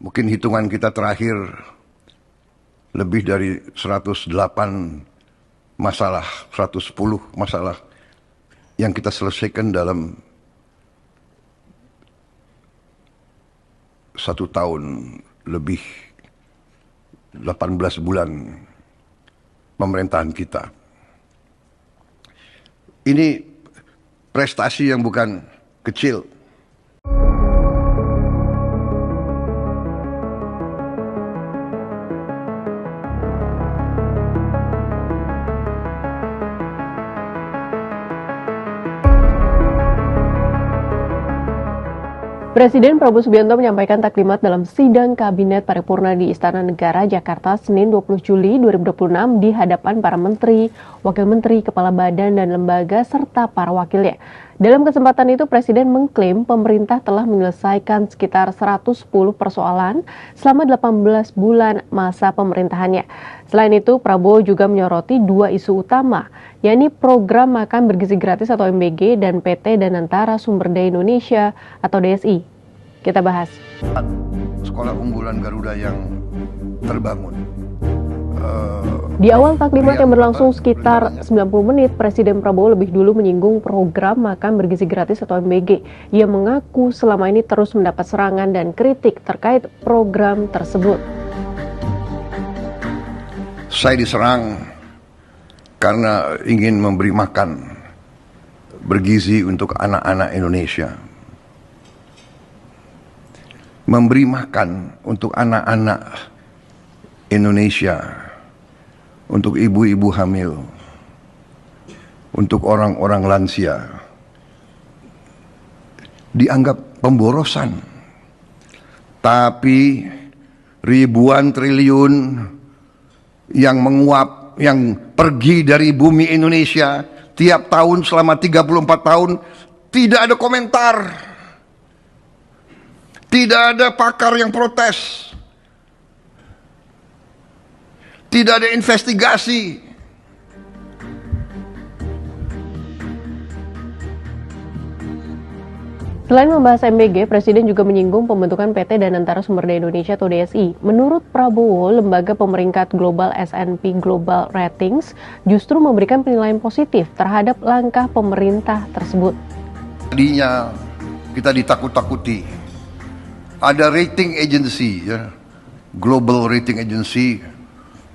Mungkin hitungan kita terakhir lebih dari 108 masalah, 110 masalah yang kita selesaikan dalam 1 tahun lebih 18 bulan pemerintahan kita. Ini prestasi yang bukan kecil. Presiden Prabowo Subianto menyampaikan taklimat dalam sidang Kabinet Paripurna di Istana Negara, Jakarta, Senin 20 Juli 2026 di hadapan para menteri, wakil menteri, kepala badan dan lembaga, serta para wakilnya. Dalam kesempatan itu, Presiden mengklaim pemerintah telah menyelesaikan sekitar 110 persoalan selama 18 bulan masa pemerintahannya. Selain itu, Prabowo juga menyoroti 2 isu utama, yakni program makan bergizi gratis atau MBG dan PT Danantara Sumber Daya Indonesia atau DSI. Kita bahas. Sekolah unggulan Garuda yang terbangun. Di awal taklimat yang berlangsung sekitar 90 menit, Presiden Prabowo lebih dulu menyinggung program makan bergizi gratis atau MBG. Ia mengaku selama ini terus mendapat serangan dan kritik terkait program tersebut. Saya diserang karena ingin memberi makan bergizi untuk anak-anak Indonesia. Memberi makan untuk anak-anak Indonesia, untuk ibu-ibu hamil, untuk orang-orang lansia, dianggap pemborosan. Tapi ribuan triliun yang menguap, yang pergi dari bumi Indonesia tiap tahun selama 34 tahun, tidak ada komentar. Tidak ada pakar yang protes. Tidak ada investigasi. Selain membahas MBG, Presiden juga menyinggung pembentukan PT Danantara Sumber Daya Indonesia atau DSI. Menurut Prabowo, lembaga pemeringkat global S&P Global Ratings justru memberikan penilaian positif terhadap langkah pemerintah tersebut. Tadinya kita ditakut-takuti. Ada rating agency, ya, global rating agency,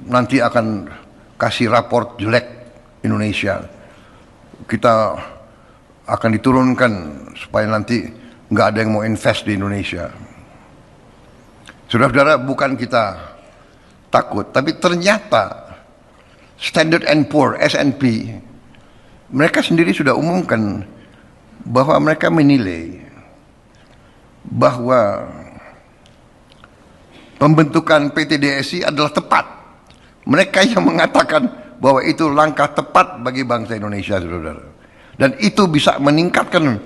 nanti akan kasih raport jelek Indonesia. Kita akan diturunkan supaya nanti nggak ada yang mau invest di Indonesia. Saudara-saudara, bukan kita takut, tapi ternyata Standard & Poor, S&P, mereka sendiri sudah umumkan bahwa mereka menilai bahwa pembentukan PT DSI adalah tepat. Mereka yang mengatakan bahwa itu langkah tepat bagi bangsa Indonesia, saudara. Dan itu bisa meningkatkan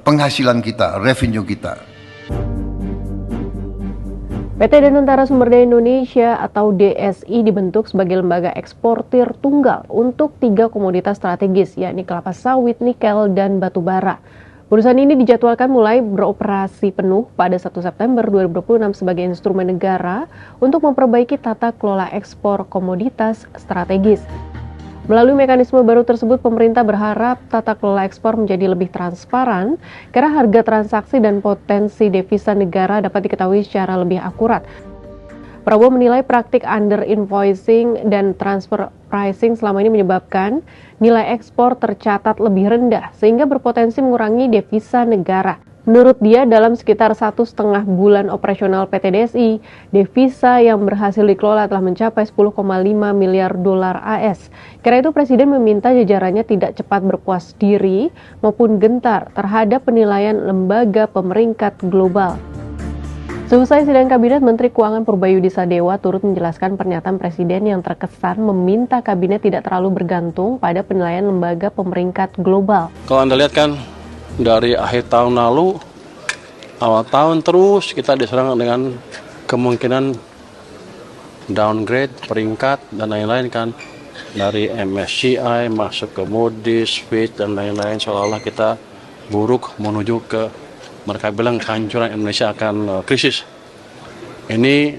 penghasilan kita, revenue kita. PT Danantara Sumber Daya Indonesia atau DSI dibentuk sebagai lembaga eksportir tunggal untuk 3 komoditas strategis, yakni kelapa sawit, nikel, dan batu bara. Perusahaan ini dijadwalkan mulai beroperasi penuh pada 1 September 2026 sebagai instrumen negara untuk memperbaiki tata kelola ekspor komoditas strategis. Melalui mekanisme baru tersebut, pemerintah berharap tata kelola ekspor menjadi lebih transparan karena harga transaksi dan potensi devisa negara dapat diketahui secara lebih akurat. Prabowo menilai praktik under invoicing dan transfer pricing selama ini menyebabkan nilai ekspor tercatat lebih rendah sehingga berpotensi mengurangi devisa negara. Menurut dia, dalam sekitar 1,5 bulan operasional PT DSI, devisa yang berhasil dikelola telah mencapai 10,5 miliar dolar AS. Karena itu Presiden meminta jajarannya tidak cepat berpuas diri maupun gentar terhadap penilaian lembaga pemeringkat global. Selesai sidang Kabinet, Menteri Keuangan Purbayudi Sadewa turut menjelaskan pernyataan Presiden yang terkesan meminta Kabinet tidak terlalu bergantung pada penilaian lembaga pemeringkat global. Kalau Anda lihat kan, dari akhir tahun lalu, awal tahun terus kita diserang dengan kemungkinan downgrade, peringkat, dan lain-lain kan. Dari MSCI masuk ke Moody's, Fitch, dan lain-lain, seolah-olah kita buruk menuju ke, mereka bilang kehancuran Indonesia akan krisis. Ini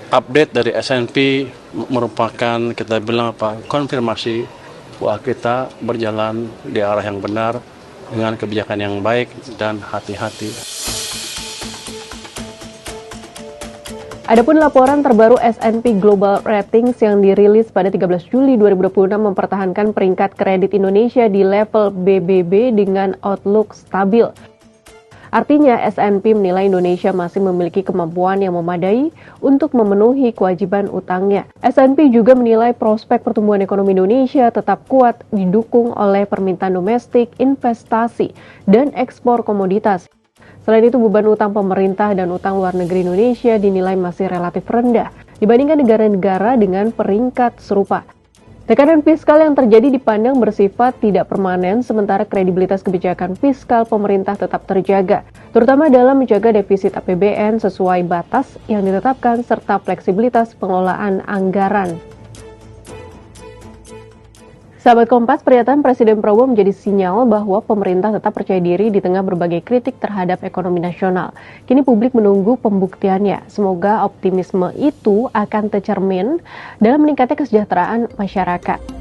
update dari S&P merupakan kita bilang konfirmasi bahwa kita berjalan di arah yang benar dengan kebijakan yang baik dan hati-hati. Adapun laporan terbaru S&P Global Ratings yang dirilis pada 13 Juli 2026 mempertahankan peringkat kredit Indonesia di level BBB dengan outlook stabil. Artinya S&P menilai Indonesia masih memiliki kemampuan yang memadai untuk memenuhi kewajiban utangnya. S&P juga menilai prospek pertumbuhan ekonomi Indonesia tetap kuat didukung oleh permintaan domestik, investasi, dan ekspor komoditas. Selain itu, beban utang pemerintah dan utang luar negeri Indonesia dinilai masih relatif rendah dibandingkan negara-negara dengan peringkat serupa. Tekanan fiskal yang terjadi dipandang bersifat tidak permanen, sementara kredibilitas kebijakan fiskal pemerintah tetap terjaga, terutama dalam menjaga defisit APBN sesuai batas yang ditetapkan serta fleksibilitas pengelolaan anggaran. Sahabat Kompas, pernyataan Presiden Prabowo menjadi sinyal bahwa pemerintah tetap percaya diri di tengah berbagai kritik terhadap ekonomi nasional. Kini publik menunggu pembuktiannya. Semoga optimisme itu akan tercermin dalam meningkatnya kesejahteraan masyarakat.